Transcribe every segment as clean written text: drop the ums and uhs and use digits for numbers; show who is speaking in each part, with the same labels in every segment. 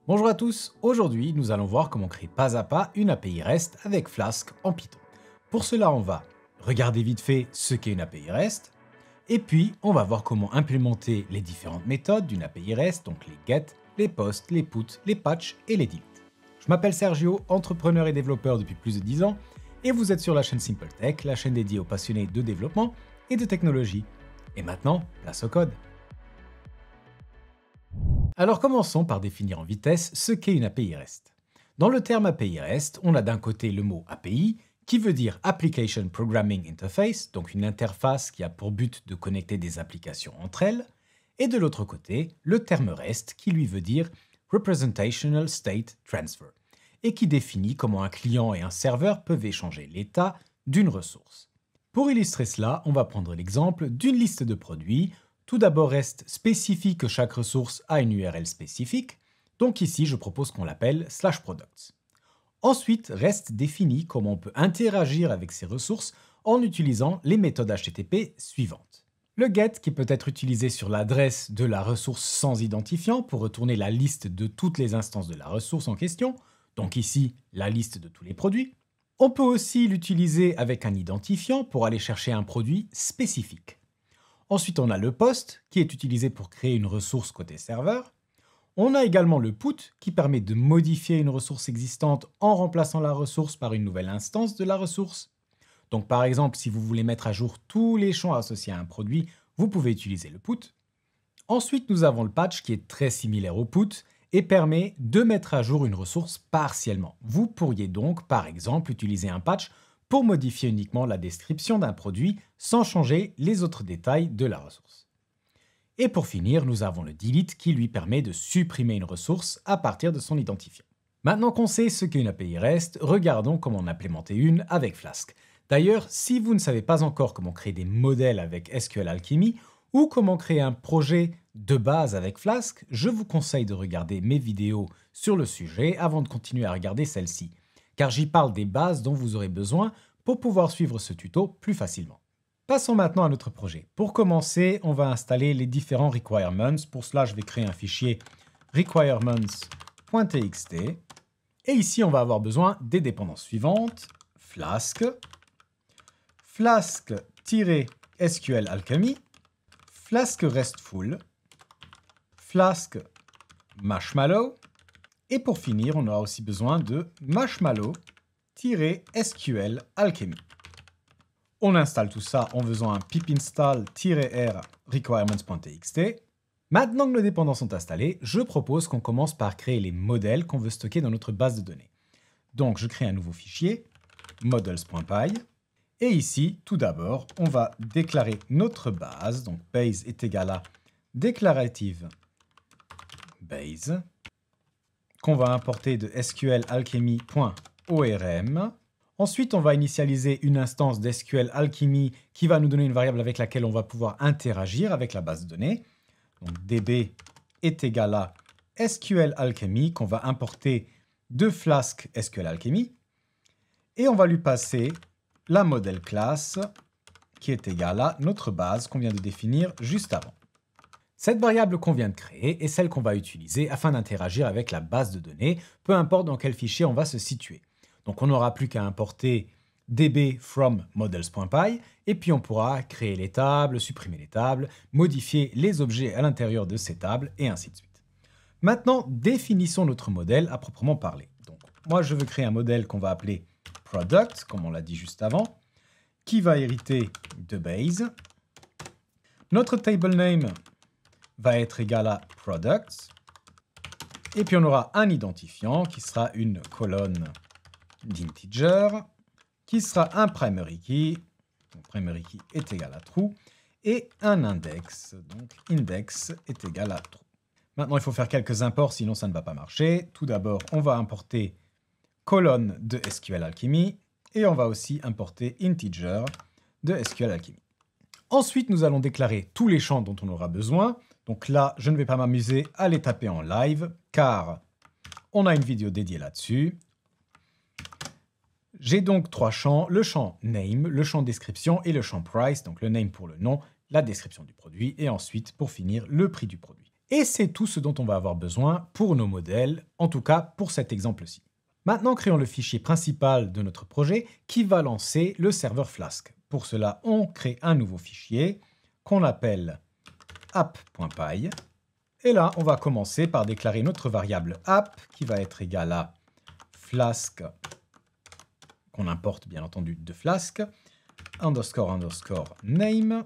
Speaker 1: Bonjour à tous, aujourd'hui nous allons voir comment créer pas à pas une API REST avec Flask en Python. Pour cela on va regarder vite fait ce qu'est une API REST, et puis on va voir comment implémenter les différentes méthodes d'une API REST, donc les get, les post, les put, les patch et les delete. Je m'appelle Sergio, entrepreneur et développeur depuis plus de 10 ans, et vous êtes sur la chaîne Simple Tech, la chaîne dédiée aux passionnés de développement et de technologie. Et maintenant, place au code. Alors commençons par définir en vitesse ce qu'est une API REST. Dans le terme API REST, on a d'un côté le mot API, qui veut dire Application Programming Interface, donc une interface qui a pour but de connecter des applications entre elles, et de l'autre côté, le terme REST, qui lui veut dire Representational State Transfer, et qui définit comment un client et un serveur peuvent échanger l'état d'une ressource. Pour illustrer cela, on va prendre l'exemple d'une liste de produits. Tout d'abord, REST spécifie que chaque ressource a une URL spécifique, donc ici je propose qu'on l'appelle /products. Ensuite, REST définit comment on peut interagir avec ces ressources en utilisant les méthodes HTTP suivantes. Le GET qui peut être utilisé sur l'adresse de la ressource sans identifiant pour retourner la liste de toutes les instances de la ressource en question, donc ici la liste de tous les produits. On peut aussi l'utiliser avec un identifiant pour aller chercher un produit spécifique. Ensuite, on a le post, qui est utilisé pour créer une ressource côté serveur. On a également le put, qui permet de modifier une ressource existante en remplaçant la ressource par une nouvelle instance de la ressource. Donc par exemple, si vous voulez mettre à jour tous les champs associés à un produit, vous pouvez utiliser le put. Ensuite, nous avons le patch, qui est très similaire au put, et permet de mettre à jour une ressource partiellement. Vous pourriez donc, par exemple, utiliser un patch pour modifier uniquement la description d'un produit sans changer les autres détails de la ressource. Et pour finir, nous avons le delete qui lui permet de supprimer une ressource à partir de son identifiant. Maintenant qu'on sait ce qu'est une API REST, regardons comment en implémenter une avec Flask. D'ailleurs, si vous ne savez pas encore comment créer des modèles avec SQL Alchemy ou comment créer un projet de base avec Flask, je vous conseille de regarder mes vidéos sur le sujet avant de continuer à regarder celle-ci, car j'y parle des bases dont vous aurez besoin pour pouvoir suivre ce tuto plus facilement. Passons maintenant à notre projet. Pour commencer, on va installer les différents requirements. Pour cela, je vais créer un fichier requirements.txt. Et ici, on va avoir besoin des dépendances suivantes. Flask, Flask-SQL Alchemy, Flask RESTful, Flask Marshmallow, et pour finir, on aura aussi besoin de Marshmallow-SQL Alchemy. On installe tout ça en faisant un pip install-r requirements.txt. Maintenant que nos dépendances sont installées, je propose qu'on commence par créer les modèles qu'on veut stocker dans notre base de données. Donc je crée un nouveau fichier, models.py. Et ici, tout d'abord, on va déclarer notre base. Donc base est égal à déclarative base, qu'on va importer de sqlalchemy.orm. Ensuite, on va initialiser une instance d'SQL Alchemy qui va nous donner une variable avec laquelle on va pouvoir interagir avec la base de données. Donc db est égal à SQL Alchemy qu'on va importer de Flask SQL Alchemy. Et on va lui passer la model class qui est égale à notre base qu'on vient de définir juste avant. Cette variable qu'on vient de créer est celle qu'on va utiliser afin d'interagir avec la base de données, peu importe dans quel fichier on va se situer. Donc on n'aura plus qu'à importer db from models.py et puis on pourra créer les tables, supprimer les tables, modifier les objets à l'intérieur de ces tables et ainsi de suite. Maintenant, définissons notre modèle à proprement parler. Donc moi je veux créer un modèle qu'on va appeler product, comme on l'a dit juste avant, qui va hériter de base. Notre table name va être égal à products. Et puis on aura un identifiant qui sera une colonne d'integer, qui sera un primary key, donc primary key est égal à true, et un index, donc index est égal à true. Maintenant, il faut faire quelques imports, sinon ça ne va pas marcher. Tout d'abord, on va importer colonne de SQL Alchemy, et on va aussi importer integer de SQL Alchemy. Ensuite, nous allons déclarer tous les champs dont on aura besoin. Donc là, je ne vais pas m'amuser à les taper en live, car on a une vidéo dédiée là-dessus. J'ai donc trois champs, le champ name, le champ description et le champ price, donc le name pour le nom, la description du produit, et ensuite, pour finir, le prix du produit. Et c'est tout ce dont on va avoir besoin pour nos modèles, en tout cas pour cet exemple-ci. Maintenant, créons le fichier principal de notre projet qui va lancer le serveur Flask. Pour cela, on crée un nouveau fichier qu'on appelle app.py. Et là, on va commencer par déclarer notre variable app qui va être égale à Flask, qu'on importe bien entendu de Flask, underscore name.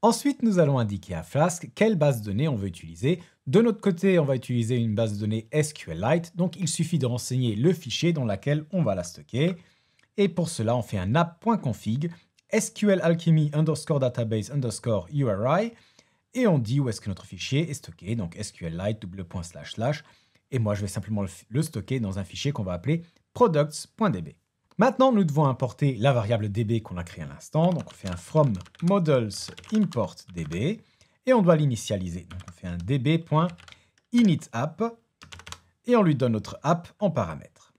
Speaker 1: Ensuite, nous allons indiquer à Flask quelle base de données on veut utiliser. De notre côté, on va utiliser une base de données SQLite, donc il suffit de renseigner le fichier dans lequel on va la stocker. Et pour cela, on fait un app.config SQLAlchemy underscore database underscore URI et on dit où est-ce que notre fichier est stocké, donc SQLite // et moi je vais simplement le stocker dans un fichier qu'on va appeler products.db. Maintenant, nous devons importer la variable db qu'on a créée à l'instant. Donc, on fait un from models import db et on doit l'initialiser. Donc, on fait un db.initApp et on lui donne notre app en paramètre.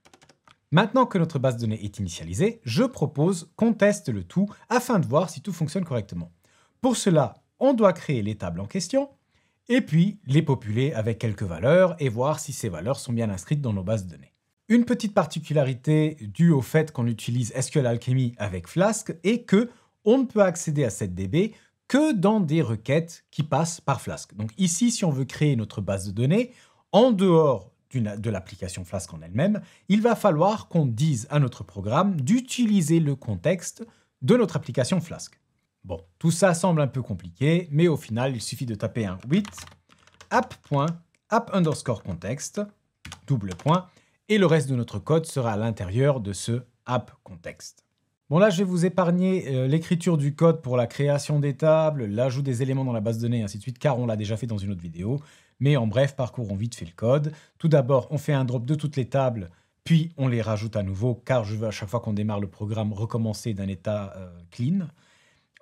Speaker 1: Maintenant que notre base de données est initialisée, je propose qu'on teste le tout afin de voir si tout fonctionne correctement. Pour cela, on doit créer les tables en question et puis les populer avec quelques valeurs et voir si ces valeurs sont bien inscrites dans nos bases de données. Une petite particularité due au fait qu'on utilise SQLAlchemy avec Flask est que on ne peut accéder à cette DB que dans des requêtes qui passent par Flask. Donc ici, si on veut créer notre base de données, en dehors de l'application Flask en elle-même, il va falloir qu'on dise à notre programme d'utiliser le contexte de notre application Flask. Bon, tout ça semble un peu compliqué, mais au final, il suffit de taper un with app.app_context, double point, et le reste de notre code sera à l'intérieur de ce app context. Bon là, je vais vous épargner l'écriture du code pour la création des tables, l'ajout des éléments dans la base de données, ainsi de suite, car on l'a déjà fait dans une autre vidéo. Mais en bref, parcourons vite fait le code. Tout d'abord, on fait un drop de toutes les tables, puis on les rajoute à nouveau, car je veux à chaque fois qu'on démarre le programme recommencer d'un état clean.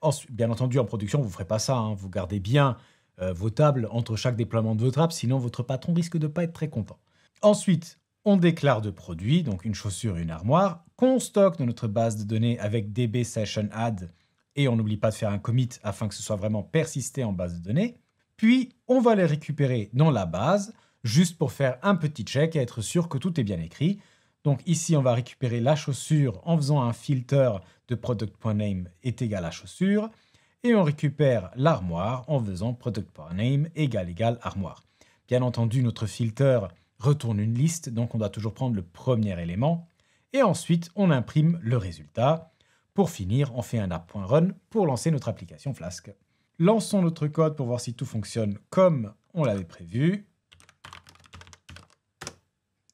Speaker 1: Ensuite, bien entendu, en production, vous ne ferez pas ça, hein. Vous gardez bien vos tables entre chaque déploiement de votre app, sinon votre patron risque de ne pas être très content. Ensuite, on déclare deux produits, donc une chaussure et une armoire, qu'on stocke dans notre base de données avec db session add, et on n'oublie pas de faire un commit afin que ce soit vraiment persisté en base de données. Puis, on va les récupérer dans la base, juste pour faire un petit check et être sûr que tout est bien écrit. Donc ici, on va récupérer la chaussure en faisant un filter de product.name est égal à chaussure, et on récupère l'armoire en faisant product.name égale armoire. Bien entendu, notre filter retourne une liste, donc on doit toujours prendre le premier élément, et ensuite on imprime le résultat. Pour finir, on fait un app.run pour lancer notre application Flask. Lançons notre code pour voir si tout fonctionne comme on l'avait prévu.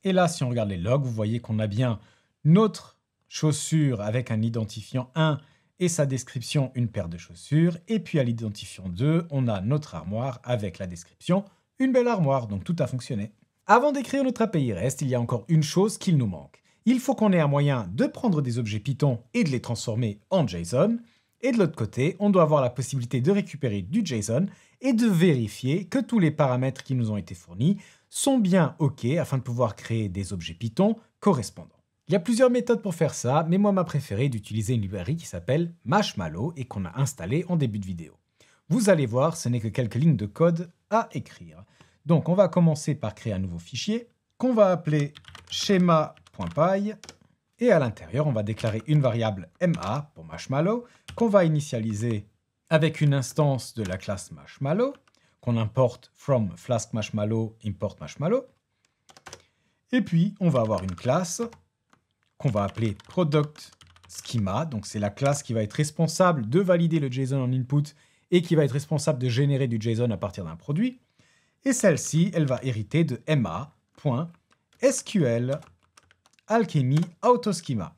Speaker 1: Et là, si on regarde les logs, vous voyez qu'on a bien notre chaussure avec un identifiant 1 et sa description une paire de chaussures, et puis à l'identifiant 2, on a notre armoire avec la description une belle armoire, donc tout a fonctionné. Avant d'écrire notre API REST, il y a encore une chose qu'il nous manque. Il faut qu'on ait un moyen de prendre des objets Python et de les transformer en JSON. Et de l'autre côté, on doit avoir la possibilité de récupérer du JSON et de vérifier que tous les paramètres qui nous ont été fournis sont bien OK afin de pouvoir créer des objets Python correspondants. Il y a plusieurs méthodes pour faire ça, mais moi ma préférée est d'utiliser une librairie qui s'appelle Marshmallow et qu'on a installée en début de vidéo. Vous allez voir, ce n'est que quelques lignes de code à écrire. Donc, on va commencer par créer un nouveau fichier qu'on va appeler schema.py et à l'intérieur, on va déclarer une variable ma pour marshmallow qu'on va initialiser avec une instance de la classe marshmallow qu'on importe from flask marshmallow import marshmallow. Et puis, on va avoir une classe qu'on va appeler product schema. Donc, c'est la classe qui va être responsable de valider le JSON en input et qui va être responsable de générer du JSON à partir d'un produit. Et celle-ci, elle va hériter de ma.SQLAlchemy autoschema.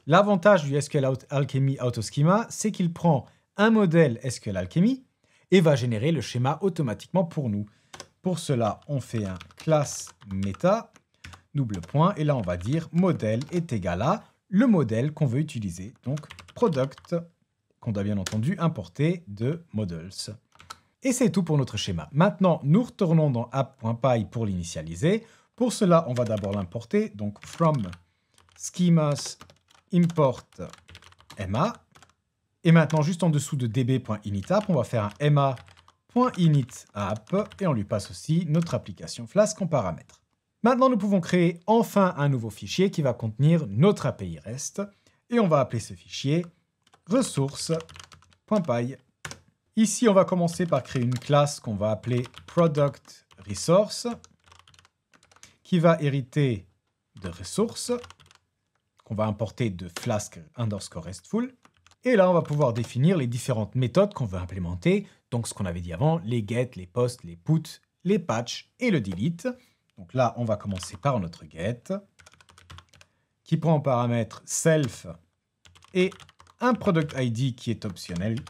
Speaker 1: L'avantage du SQLAlchemy autoschema, c'est qu'il prend un modèle SQLAlchemy et va générer le schéma automatiquement pour nous. Pour cela, on fait un class meta, double point, et là on va dire modèle est égal à le modèle qu'on veut utiliser, donc product, qu'on doit bien entendu importer de models. Et c'est tout pour notre schéma. Maintenant, nous retournons dans app.py pour l'initialiser. Pour cela, on va d'abord l'importer, donc from schemas import ma. Et maintenant, juste en dessous de db.initApp, on va faire un .init.app et on lui passe aussi notre application Flask en paramètre. Maintenant, nous pouvons créer enfin un nouveau fichier qui va contenir notre API REST et on va appeler ce fichier ressources.py. Ici, on va commencer par créer une classe qu'on va appeler productResource qui va hériter de ressources qu'on va importer de Flask_RESTful. Et là, on va pouvoir définir les différentes méthodes qu'on veut implémenter. Donc, ce qu'on avait dit avant, les get, les post, les put, les patch et le delete. Donc là, on va commencer par notre get qui prend en paramètre self et un product ID qui est optionnel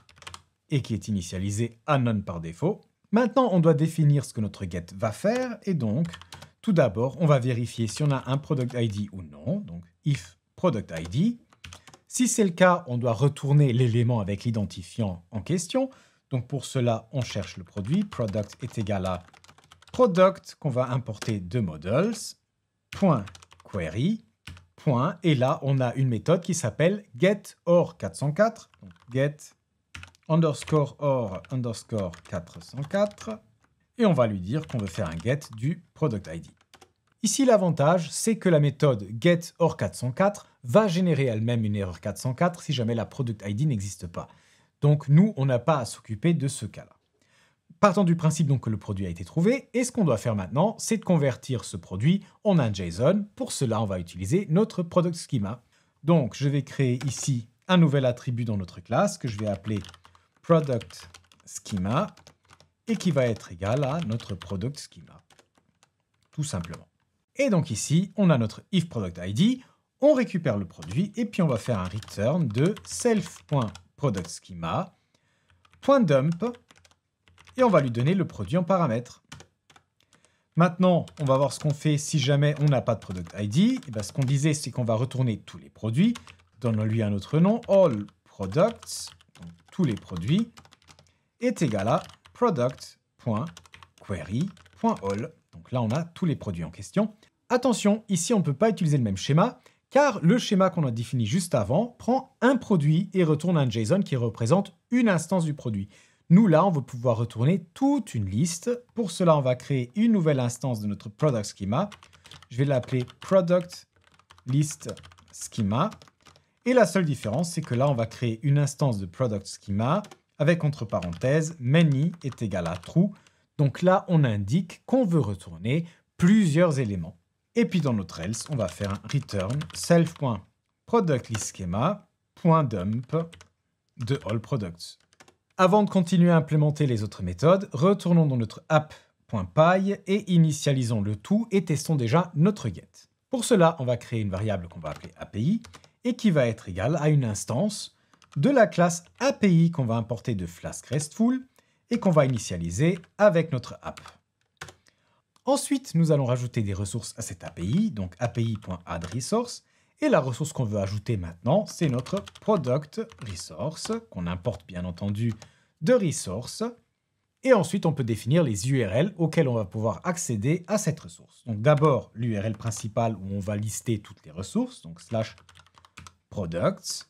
Speaker 1: et qui est initialisé à none par défaut. Maintenant, on doit définir ce que notre get va faire. Et donc, tout d'abord, on va vérifier si on a un product ID ou non. Donc, if product ID. Si c'est le cas, on doit retourner l'élément avec l'identifiant en question. Donc pour cela, on cherche le produit. Product est égal à product qu'on va importer de models, .query, et là, on a une méthode qui s'appelle getOr404. Donc get _or_404. Et on va lui dire qu'on veut faire un get du product ID. Ici, l'avantage, c'est que la méthode getOr404 va générer elle-même une erreur 404 si jamais la product ID n'existe pas. Donc nous, on n'a pas à s'occuper de ce cas-là. Partant du principe donc que le produit a été trouvé, et ce qu'on doit faire maintenant, c'est de convertir ce produit en un JSON. Pour cela, on va utiliser notre product schema. Donc je vais créer ici un nouvel attribut dans notre classe que je vais appeler product schema et qui va être égal à notre product schema. Tout simplement. Et donc ici, on a notre ifProductID, on récupère le produit et puis on va faire un return de self.productSchema.dump et on va lui donner le produit en paramètre. Maintenant, on va voir ce qu'on fait si jamais on n'a pas de product ID. Et bien, ce qu'on disait, c'est qu'on va retourner tous les produits. Donnons-lui un autre nom, all products, donc tous les produits, est égal à product.query.all. Donc là, on a tous les produits en question. Attention, ici, on ne peut pas utiliser le même schéma, car le schéma qu'on a défini juste avant prend un produit et retourne un JSON qui représente une instance du produit. Nous, là, on va pouvoir retourner toute une liste. Pour cela, on va créer une nouvelle instance de notre product schema. Je vais l'appeler product list schema. Et la seule différence, c'est que là, on va créer une instance de product schema avec entre parenthèses many est égal à true. Donc là, on indique qu'on veut retourner plusieurs éléments. Et puis dans notre else, on va faire un return self.productListSchema.dump de all products. Avant de continuer à implémenter les autres méthodes, retournons dans notre app.py et initialisons le tout et testons déjà notre get. Pour cela, on va créer une variable qu'on va appeler API et qui va être égale à une instance de la classe API qu'on va importer de Flask RESTful et qu'on va initialiser avec notre app. Ensuite, nous allons rajouter des ressources à cette API, donc API.addResource. Et la ressource qu'on veut ajouter maintenant, c'est notre product resource, qu'on importe bien entendu de resource. Et ensuite, on peut définir les URL auxquelles on va pouvoir accéder à cette ressource. Donc d'abord, l'URL principale où on va lister toutes les ressources, donc /products.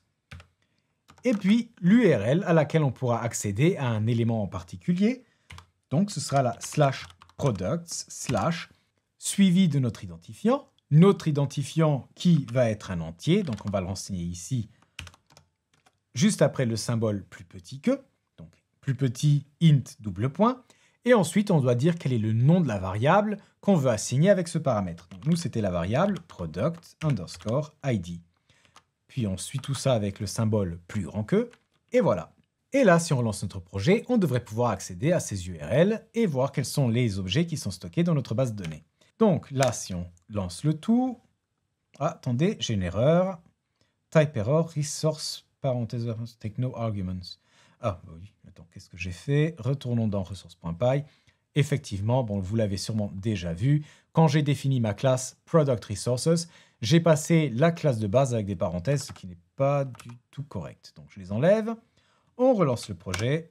Speaker 1: Et puis l'URL à laquelle on pourra accéder à un élément en particulier. Donc ce sera la /products/ suivi de notre identifiant. Notre identifiant qui va être un entier, donc on va le renseigner ici, juste après le symbole plus petit que, donc plus petit int double point, et ensuite on doit dire quel est le nom de la variable qu'on veut assigner avec ce paramètre. Donc nous c'était la variable product_id. Puis on suit tout ça avec le symbole plus grand que, et voilà. Et là, si on relance notre projet, on devrait pouvoir accéder à ces URL et voir quels sont les objets qui sont stockés dans notre base de données. Donc là, si on lance le tout... Ah, attendez, j'ai une erreur. Type error, resource, parenthèse, techno arguments. Ah, bah oui, attends, qu'est-ce que j'ai fait? Retournons dans ressource.py. Effectivement, bon, vous l'avez sûrement déjà vu, quand j'ai défini ma classe Product Resources, j'ai passé la classe de base avec des parenthèses, ce qui n'est pas du tout correct. Donc je les enlève, on relance le projet.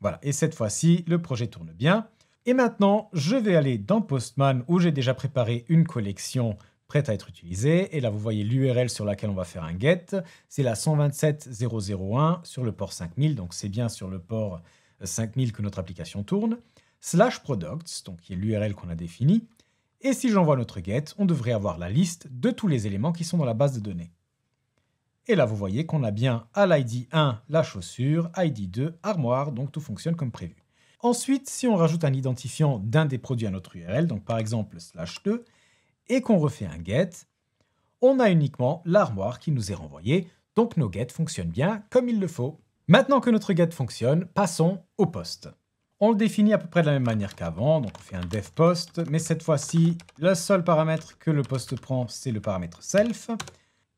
Speaker 1: Voilà, et cette fois-ci, le projet tourne bien. Et maintenant, je vais aller dans Postman où j'ai déjà préparé une collection prête à être utilisée. Et là, vous voyez l'URL sur laquelle on va faire un get. C'est la 127.0.0.1 sur le port 5000, donc c'est bien sur le port 5000 que notre application tourne, /products, donc qui est l'URL qu'on a définie, et si j'envoie notre get, on devrait avoir la liste de tous les éléments qui sont dans la base de données. Et là, vous voyez qu'on a bien à l'ID 1 la chaussure, ID 2 armoire, donc tout fonctionne comme prévu. Ensuite, si on rajoute un identifiant d'un des produits à notre URL, donc par exemple /2, et qu'on refait un get, on a uniquement l'armoire qui nous est renvoyée, donc nos get fonctionnent bien comme il le faut. Maintenant que notre get fonctionne, passons au post. On le définit à peu près de la même manière qu'avant, donc on fait un dev post, mais cette fois-ci, le seul paramètre que le post prend, c'est le paramètre self.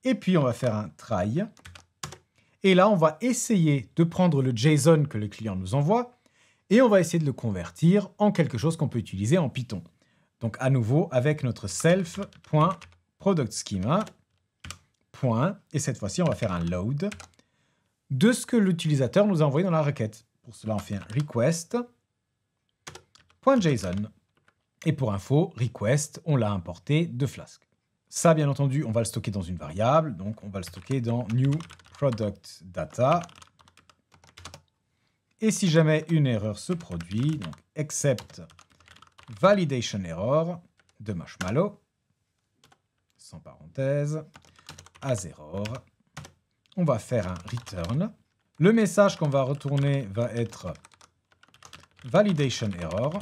Speaker 1: Et puis on va faire un try. Et là, on va essayer de prendre le JSON que le client nous envoie, et on va essayer de le convertir en quelque chose qu'on peut utiliser en Python. Donc à nouveau, avec notre self.productSchema, et cette fois-ci, on va faire un load de ce que l'utilisateur nous a envoyé dans la requête. Pour cela, on fait un request.json. Et pour info, request, on l'a importé de Flask. Ça, bien entendu, on va le stocker dans une variable. Donc, on va le stocker dans new product data. Et si jamais une erreur se produit, donc except validation error de Marshmallow, sans parenthèse, as error, on va faire un return. Le message qu'on va retourner va être validation error.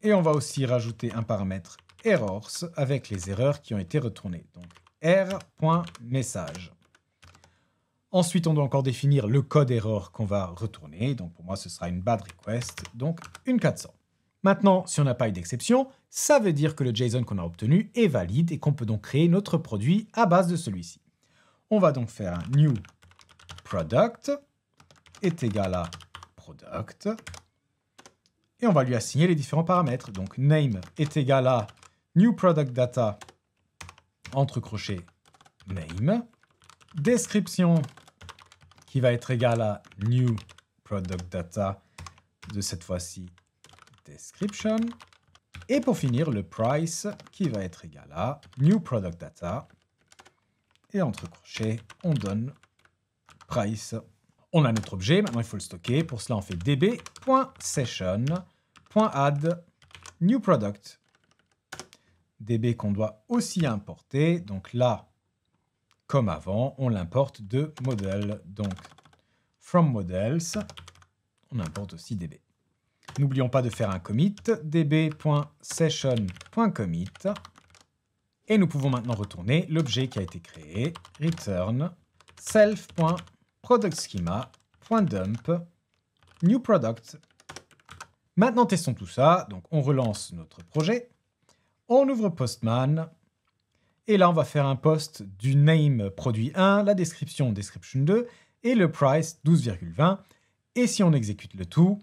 Speaker 1: Et on va aussi rajouter un paramètre errors avec les erreurs qui ont été retournées. Donc r.message. Ensuite, on doit encore définir le code error qu'on va retourner. Donc pour moi, ce sera une bad request, donc une 400. Maintenant, si on n'a pas eu d'exception, ça veut dire que le JSON qu'on a obtenu est valide et qu'on peut donc créer notre produit à base de celui-ci. On va donc faire un new product est égal à product. Et on va lui assigner les différents paramètres. Donc name est égal à new product data entre crochets name. Description qui va être égale à new product data de cette fois-ci description. Et pour finir, le price qui va être égal à new product data. Et entre crochets, on donne price. On a notre objet, maintenant il faut le stocker. Pour cela, on fait db.session.add new product. db qu'on doit aussi importer. Donc là, comme avant, on l'importe de model. Donc, from models, on importe aussi db. N'oublions pas de faire un commit, db.session.commit. Et nous pouvons maintenant retourner l'objet qui a été créé, return self.productSchema.dump new product. Maintenant, testons tout ça. Donc, on relance notre projet. On ouvre Postman. Et là, on va faire un post du name produit 1, la description description 2 et le price 12,20. Et si on exécute le tout,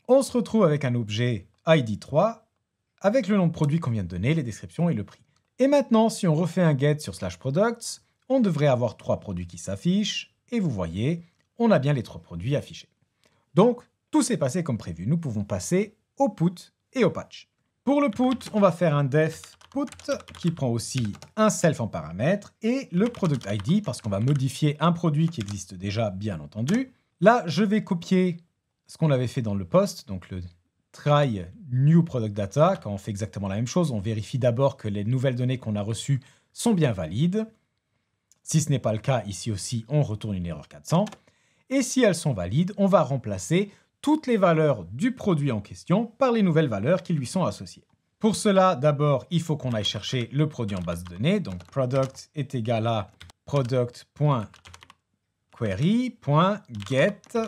Speaker 1: on se retrouve avec un objet ID 3 avec le nom de produit qu'on vient de donner, les descriptions et le prix. Et maintenant, si on refait un get sur /products, on devrait avoir 3 produits qui s'affichent. Et vous voyez, on a bien les 3 produits affichés. Donc, tout s'est passé comme prévu. Nous pouvons passer au put et au patch. Pour le put, on va faire un def put qui prend aussi un self en paramètre et le product ID parce qu'on va modifier un produit qui existe déjà, bien entendu. Là, je vais copier ce qu'on avait fait dans le post, donc le try new product data. Quand on fait exactement la même chose, on vérifie d'abord que les nouvelles données qu'on a reçues sont bien valides. Si ce n'est pas le cas, ici aussi, on retourne une erreur 400. Et si elles sont valides, on va remplacer toutes les valeurs du produit en question par les nouvelles valeurs qui lui sont associées. Pour cela, d'abord, il faut qu'on aille chercher le produit en base de données. Donc, product est égal à product.query.get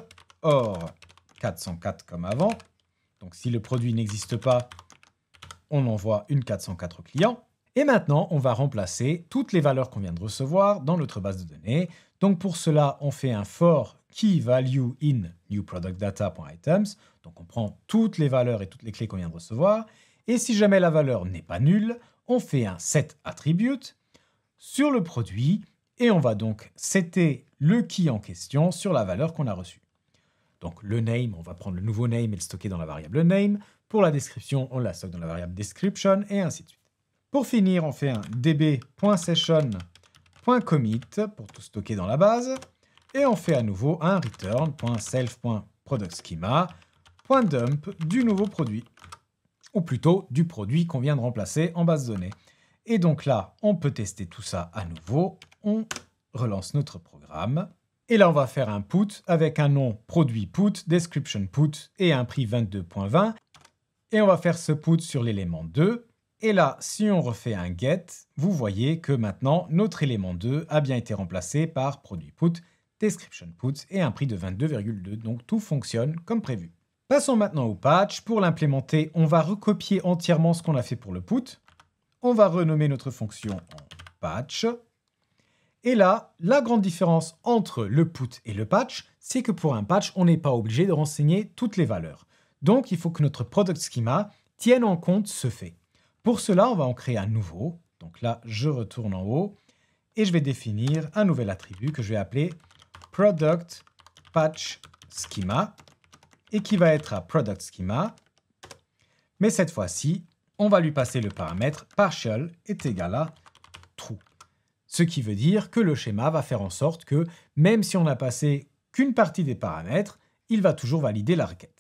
Speaker 1: or 404 comme avant. Donc, si le produit n'existe pas, on envoie une 404 au client. Et maintenant, on va remplacer toutes les valeurs qu'on vient de recevoir dans notre base de données. Donc, pour cela, on fait un for key value in newproductdata.items. Donc, on prend toutes les valeurs et toutes les clés qu'on vient de recevoir. Et si jamais la valeur n'est pas nulle, on fait un set attribute sur le produit et on va donc setter le key en question sur la valeur qu'on a reçue. Donc, le name, on va prendre le nouveau name et le stocker dans la variable name. Pour la description, on la stocke dans la variable description et ainsi de suite. Pour finir, on fait un db.session.commit pour tout stocker dans la base. Et on fait à nouveau un return.self. product schema.dump du nouveau produit. Ou plutôt du produit qu'on vient de remplacer en base de données. Et donc là, on peut tester tout ça à nouveau. On relance notre programme. Et là, on va faire un put avec un nom produit put, description put et un prix 22.20. Et on va faire ce put sur l'élément 2. Et là, si on refait un get, vous voyez que maintenant, notre élément 2 a bien été remplacé par produit put, description put et un prix de 22,2. Donc tout fonctionne comme prévu. Passons maintenant au patch. Pour l'implémenter, on va recopier entièrement ce qu'on a fait pour le put. On va renommer notre fonction en patch. Et là, la grande différence entre le put et le patch, c'est que pour un patch, on n'est pas obligé de renseigner toutes les valeurs. Donc, il faut que notre product schema tienne en compte ce fait. Pour cela, on va en créer un nouveau. Donc là, je retourne en haut et je vais définir un nouvel attribut que je vais appeler product patch schema et qui va être à product schema. Mais cette fois-ci, on va lui passer le paramètre partial est égal à true. Ce qui veut dire que le schéma va faire en sorte que, même si on n'a passé qu'une partie des paramètres, il va toujours valider la requête.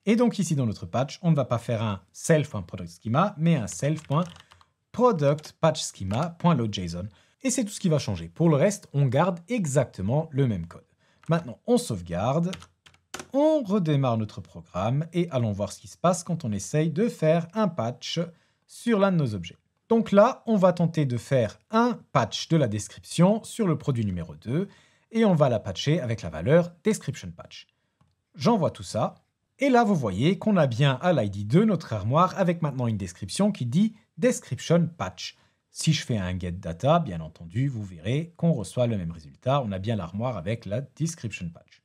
Speaker 1: Et donc ici dans notre patch, on ne va pas faire un self.productSchema, mais un self.productPatchSchema.loadJSON. Et c'est tout ce qui va changer. Pour le reste, on garde exactement le même code. Maintenant, on sauvegarde, on redémarre notre programme et allons voir ce qui se passe quand on essaye de faire un patch sur l'un de nos objets. Donc là, on va tenter de faire un patch de la description sur le produit numéro 2 et on va la patcher avec la valeur descriptionPatch. J'envoie tout ça et là, vous voyez qu'on a bien à l'ID de notre armoire avec maintenant une description qui dit descriptionPatch. Si je fais un getData, bien entendu, vous verrez qu'on reçoit le même résultat. On a bien l'armoire avec la descriptionPatch.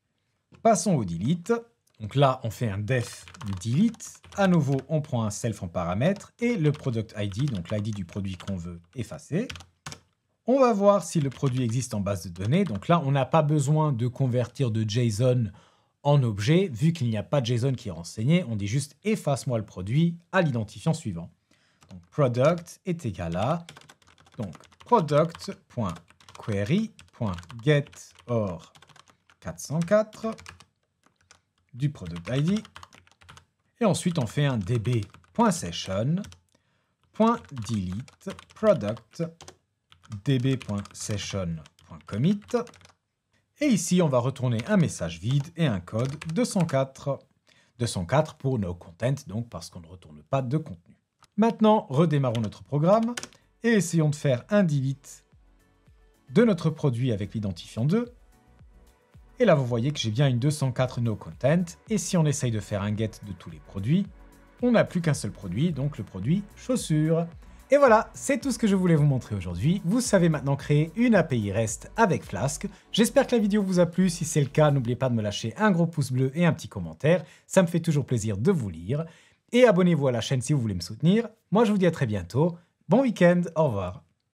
Speaker 1: Passons au delete. Donc là, on fait un def delete. À nouveau, on prend un self en paramètre et le product ID, donc l'ID du produit qu'on veut effacer. On va voir si le produit existe en base de données. Donc là, on n'a pas besoin de convertir de JSON en objet. Vu qu'il n'y a pas de JSON qui est renseigné, on dit juste efface-moi le produit à l'identifiant suivant. Donc product est égal à donc product.query.getOr404 du product ID. Et ensuite, on fait un db.session.delete product db.session.commit. Et ici, on va retourner un message vide et un code 204. 204 pour no content, donc parce qu'on ne retourne pas de contenu. Maintenant, redémarrons notre programme et essayons de faire un delete de notre produit avec l'identifiant 2. Et là, vous voyez que j'ai bien une 204 no content. Et si on essaye de faire un get de tous les produits, on n'a plus qu'un seul produit, donc le produit chaussures. Et voilà, c'est tout ce que je voulais vous montrer aujourd'hui. Vous savez maintenant créer une API REST avec Flask. J'espère que la vidéo vous a plu. Si c'est le cas, n'oubliez pas de me lâcher un gros pouce bleu et un petit commentaire. Ça me fait toujours plaisir de vous lire. Et abonnez-vous à la chaîne si vous voulez me soutenir. Moi, je vous dis à très bientôt. Bon week-end, au revoir.